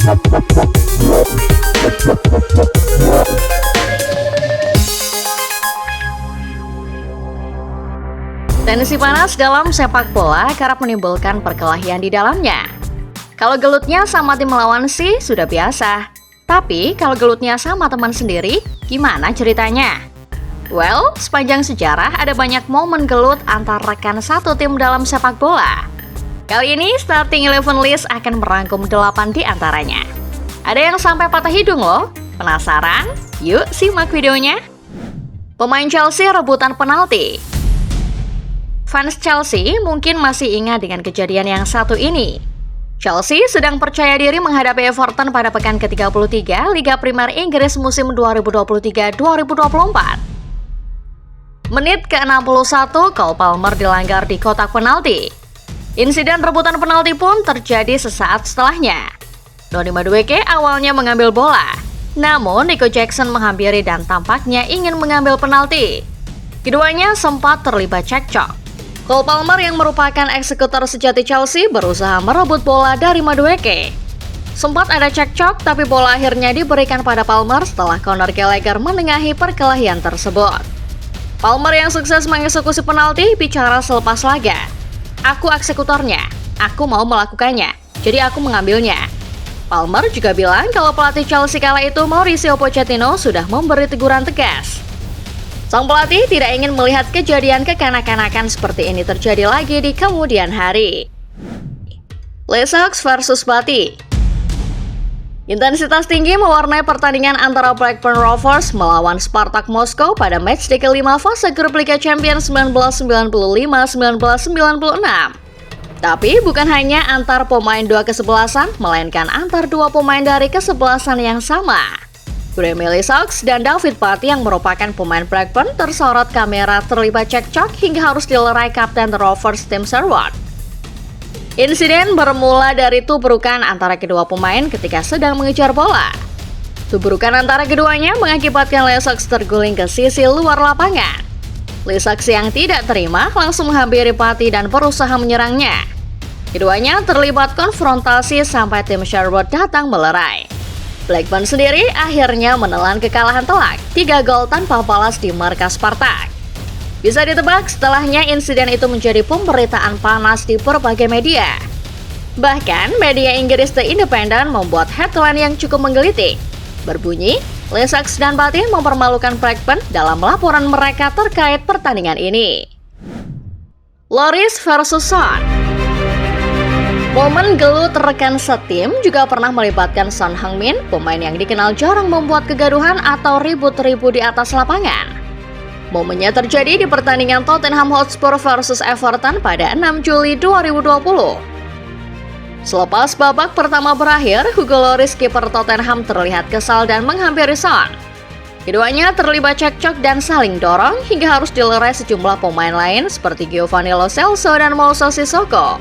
Tensi panas dalam sepak bola kerap menimbulkan perkelahian di dalamnya. Kalau gelutnya sama tim melawan sih sudah biasa. Tapi kalau gelutnya sama teman sendiri, gimana ceritanya? Well, sepanjang sejarah ada banyak momen gelut antar rekan satu tim dalam sepak bola. Kali ini Starting 11 List akan merangkum 8 di antaranya. Ada yang sampai patah hidung loh. Penasaran? Yuk simak videonya. Pemain Chelsea rebutan penalti. Fans Chelsea mungkin masih ingat dengan kejadian yang satu ini. Chelsea sedang percaya diri menghadapi Everton pada pekan ke-33 Liga Primer Inggris musim 2023-2024. Menit ke-61, Cole Palmer dilanggar di kotak penalti. Insiden rebutan penalti pun terjadi sesaat setelahnya. Donny Madueke awalnya mengambil bola, namun Nico Jackson menghampiri dan tampaknya ingin mengambil penalti. Keduanya sempat terlibat cekcok. Cole Palmer yang merupakan eksekutor sejati Chelsea berusaha merebut bola dari Madueke. Sempat ada cekcok, tapi bola akhirnya diberikan pada Palmer setelah Conor Gallagher menengahi perkelahian tersebut. Palmer yang sukses mengeksekusi penalti bicara selepas laga. Aku eksekutornya, aku mau melakukannya, jadi aku mengambilnya. Palmer juga bilang kalau pelatih Chelsea kala itu Mauricio Pochettino sudah memberi teguran tegas. Sang pelatih tidak ingin melihat kejadian kekanak-kanakan seperti ini terjadi lagi di kemudian hari. Leeds versus Bath. Intensitas tinggi mewarnai pertandingan antara Blackburn Rovers melawan Spartak Moskow pada matchday kelima fase grup Liga Champions 1995-1996. Tapi bukan hanya antar pemain dua kesebelasan, melainkan antar dua pemain dari kesebelasan yang sama. Graham Souness dan David Partey yang merupakan pemain Blackburn tersorot kamera terlibat cekcok hingga harus dilerai kapten Rovers Tim Sherwood. Insiden bermula dari tubrukan antara kedua pemain ketika sedang mengejar bola. Tubrukan antara keduanya mengakibatkan Souness terguling ke sisi luar lapangan. Souness yang tidak terima langsung menghampiri Partey dan berusaha menyerangnya. Keduanya terlibat konfrontasi sampai Tim Sherwood datang melerai. Blackburn sendiri akhirnya menelan kekalahan telak 3 gol tanpa balas di markas Spartak. Bisa ditebak setelahnya insiden itu menjadi pemberitaan panas di berbagai media. Bahkan media Inggris The Independent membuat headline yang cukup menggelitik. Berbunyi, Souness dan Partey mempermalukan Blackburn dalam laporan mereka terkait pertandingan ini. Lloris versus Son. Momen gelut rekan setim juga pernah melibatkan Son Heung-min, pemain yang dikenal jarang membuat kegaduhan atau ribut-ribut di atas lapangan. Momennya terjadi di pertandingan Tottenham Hotspur versus Everton pada 6 Juli 2020. Selepas babak pertama berakhir, Hugo Lloris kiper Tottenham terlihat kesal dan menghampiri Son. Keduanya terlibat cekcok dan saling dorong hingga harus dilerai sejumlah pemain lain seperti Giovanni Lo Celso dan Moussa Sissoko.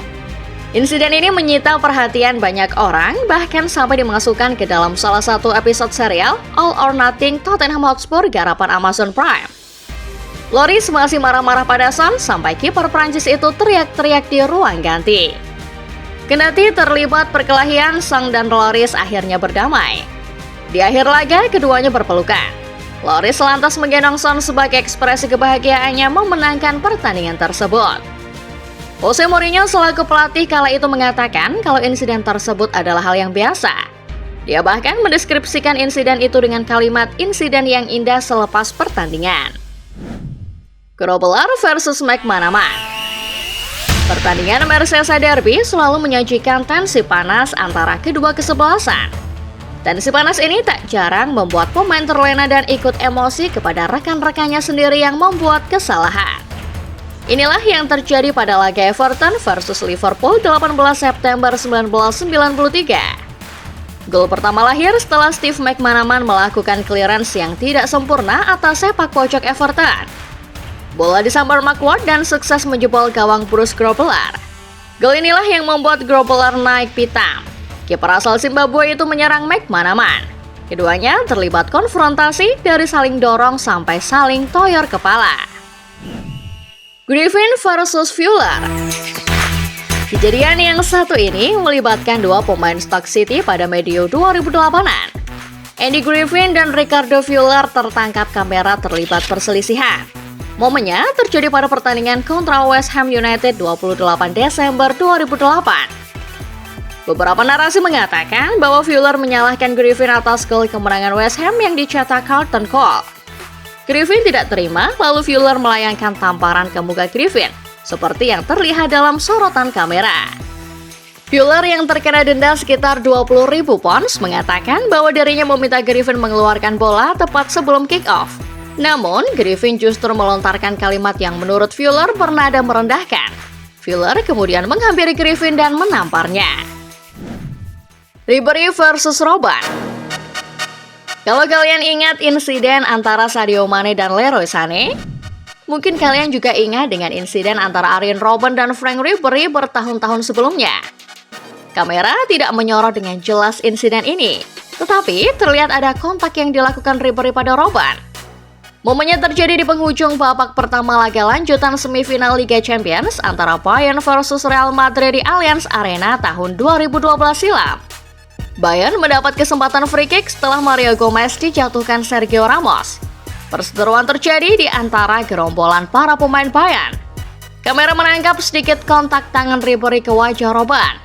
Insiden ini menyita perhatian banyak orang, bahkan sampai dimasukkan ke dalam salah satu episode serial All or Nothing Tottenham Hotspur garapan Amazon Prime. Lloris masih marah-marah pada Son sampai kiper Prancis itu teriak-teriak di ruang ganti. Kendati terlibat perkelahian, Son dan Lloris akhirnya berdamai. Di akhir laga, keduanya berpelukan. Lloris lantas menggendong Son sebagai ekspresi kebahagiaannya memenangkan pertandingan tersebut. Jose Mourinho selaku pelatih kala itu mengatakan kalau insiden tersebut adalah hal yang biasa. Dia bahkan mendeskripsikan insiden itu dengan kalimat insiden yang indah selepas pertandingan. Grobbelaar versus McManaman. Pertandingan Merseyside Derby selalu menyajikan tensi panas antara kedua kesebelasan. Tensi panas ini tak jarang membuat pemain terlena dan ikut emosi kepada rekan-rekannya sendiri yang membuat kesalahan. Inilah yang terjadi pada laga Everton versus Liverpool 18 September 1993. Gol pertama lahir setelah Steve McManaman melakukan clearance yang tidak sempurna atas sepak pojok Everton. Bola disambar McWard dan sukses menjebol gawang Bruce Grobbelaar. Gol inilah yang membuat Grobbelaar naik pitam. Kiper asal Zimbabwe itu menyerang McManaman. Keduanya terlibat konfrontasi dari saling dorong sampai saling toyor kepala. Griffin versus Fuller. Kejadian yang satu ini melibatkan dua pemain Stoke City pada medio 2008-an. Andy Griffin dan Ricardo Fuller tertangkap kamera terlibat perselisihan. Momennya terjadi pada pertandingan kontra West Ham United 28 Desember 2008. Beberapa narasi mengatakan bahwa Fuller menyalahkan Griffin atas gol kemenangan West Ham yang dicetak Carlton Cole. Griffin tidak terima, lalu Fuller melayangkan tamparan ke muka Griffin, seperti yang terlihat dalam sorotan kamera. Fuller yang terkena denda sekitar 20.000 pounds mengatakan bahwa dirinya meminta Griffin mengeluarkan bola tepat sebelum kick-off. Namun, Griffin justru melontarkan kalimat yang menurut Fuller bernada merendahkan. Fuller kemudian menghampiri Griffin dan menamparnya. Ribery versus Robben. Kalau kalian ingat insiden antara Sadio Mane dan Leroy Sané, mungkin kalian juga ingat dengan insiden antara Arjen Robben dan Frank Ribery bertahun-tahun sebelumnya. Kamera tidak menyorot dengan jelas insiden ini, tetapi terlihat ada kontak yang dilakukan Ribery pada Robben. Momennya terjadi di penghujung babak pertama laga lanjutan semifinal Liga Champions antara Bayern versus Real Madrid di Allianz Arena tahun 2012 silam. Bayern mendapat kesempatan free kick setelah Mario Gomez dijatuhkan Sergio Ramos. Perseteruan terjadi di antara gerombolan para pemain Bayern. Kamera menangkap sedikit kontak tangan Ribery ke wajah Robben.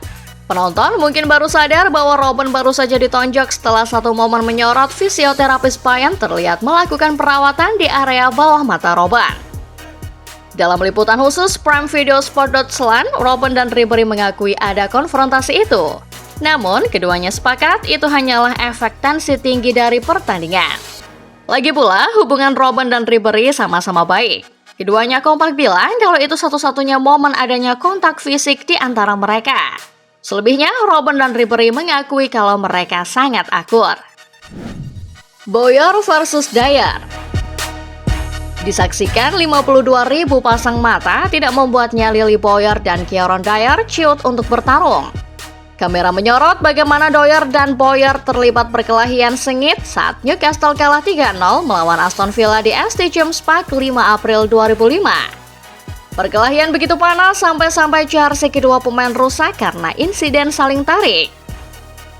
Penonton mungkin baru sadar bahwa Robben baru saja ditonjok setelah satu momen menyorot fisioterapis Bayern terlihat melakukan perawatan di area bawah mata Robben. Dalam liputan khusus Prime Video Sport.slan, Robben dan Ribery mengakui ada konfrontasi itu. Namun, keduanya sepakat itu hanyalah efek tensi tinggi dari pertandingan. Lagi pula, hubungan Robben dan Ribery sama-sama baik. Keduanya kompak bilang kalau itu satu-satunya momen adanya kontak fisik di antara mereka. Selebihnya, Robben dan Ribery mengakui kalau mereka sangat akur. Bowyer versus Dyer. Disaksikan 52.000 pasang mata tidak membuatnya Lily Bowyer dan Kieron Dyer ciut untuk bertarung. Kamera menyorot bagaimana Dyer dan Bowyer terlibat perkelahian sengit saat Newcastle kalah 3-0 melawan Aston Villa di ST James Park 5 April 2005. Perkelahian begitu panas sampai-sampai jersey kedua pemain rusak karena insiden saling tarik.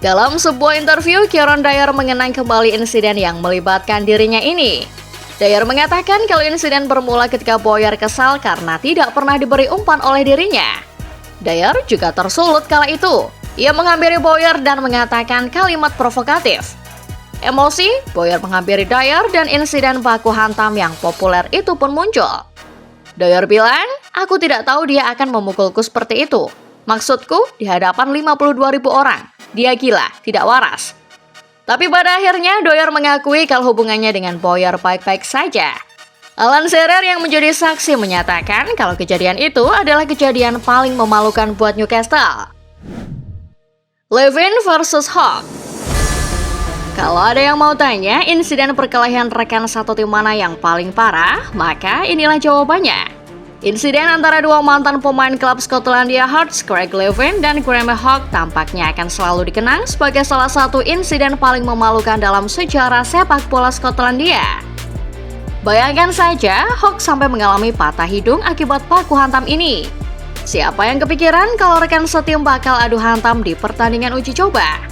Dalam sebuah interview, Kieron Dyer mengenang kembali insiden yang melibatkan dirinya ini. Dyer mengatakan kalau insiden bermula ketika Bowyer kesal karena tidak pernah diberi umpan oleh dirinya. Dyer juga tersulut kala itu. Ia menghampiri Bowyer dan mengatakan kalimat provokatif. Emosi, Bowyer menghampiri Dyer dan insiden baku hantam yang populer itu pun muncul. Dyer bilang, aku tidak tahu dia akan memukulku seperti itu. Maksudku, di hadapan 52.000 orang. Dia gila, tidak waras. Tapi pada akhirnya, Dyer mengakui kalau hubungannya dengan Bowyer baik-baik saja. Alan Shearer yang menjadi saksi menyatakan kalau kejadian itu adalah kejadian paling memalukan buat Newcastle. Levin versus Hawk. Kalau ada yang mau tanya, insiden perkelahian rekan satu tim mana yang paling parah, maka inilah jawabannya. Insiden antara dua mantan pemain klub Skotlandia Hearts, Craig Levein dan Graham Hawk tampaknya akan selalu dikenang sebagai salah satu insiden paling memalukan dalam sejarah sepak bola Skotlandia. Bayangkan saja, Hawk sampai mengalami patah hidung akibat baku hantam ini. Siapa yang kepikiran kalau rekan setim bakal adu hantam di pertandingan uji coba?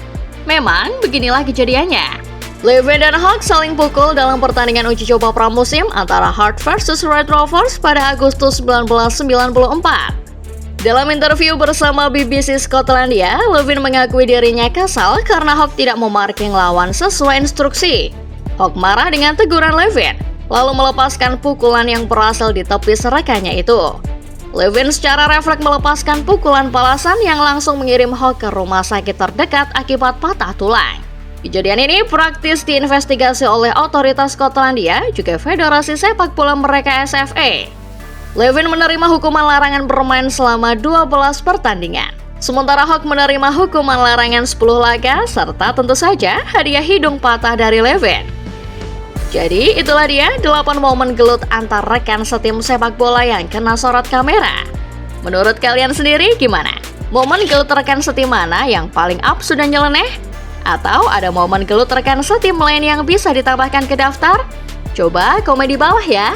Memang, beginilah kejadiannya. Levein dan Hawk saling pukul dalam pertandingan uji coba pramusim antara Hearts versus Red Rovers pada Agustus 1994. Dalam interview bersama BBC Skotlandia, Levein mengakui dirinya kesal karena Hawk tidak memarking lawan sesuai instruksi. Hawk marah dengan teguran Levein, lalu melepaskan pukulan yang berasal di tepis rekannya itu. Levein secara refleks melepaskan pukulan balasan yang langsung mengirim Hawk ke rumah sakit terdekat akibat patah tulang. Kejadian ini praktis diinvestigasi oleh otoritas Skotlandia, juga Federasi Sepak Bola mereka SFA. Levein menerima hukuman larangan bermain selama 12 pertandingan. Sementara Hawk menerima hukuman larangan 10 laga, serta tentu saja hadiah hidung patah dari Levein. Jadi itulah dia 8 momen gelut antar rekan setim sepak bola yang kena sorot kamera. Menurut kalian sendiri gimana? Momen gelut rekan setim mana yang paling absurd dan nyeleneh? Atau ada momen gelut rekan setim lain yang bisa ditambahkan ke daftar? Coba komen di bawah ya.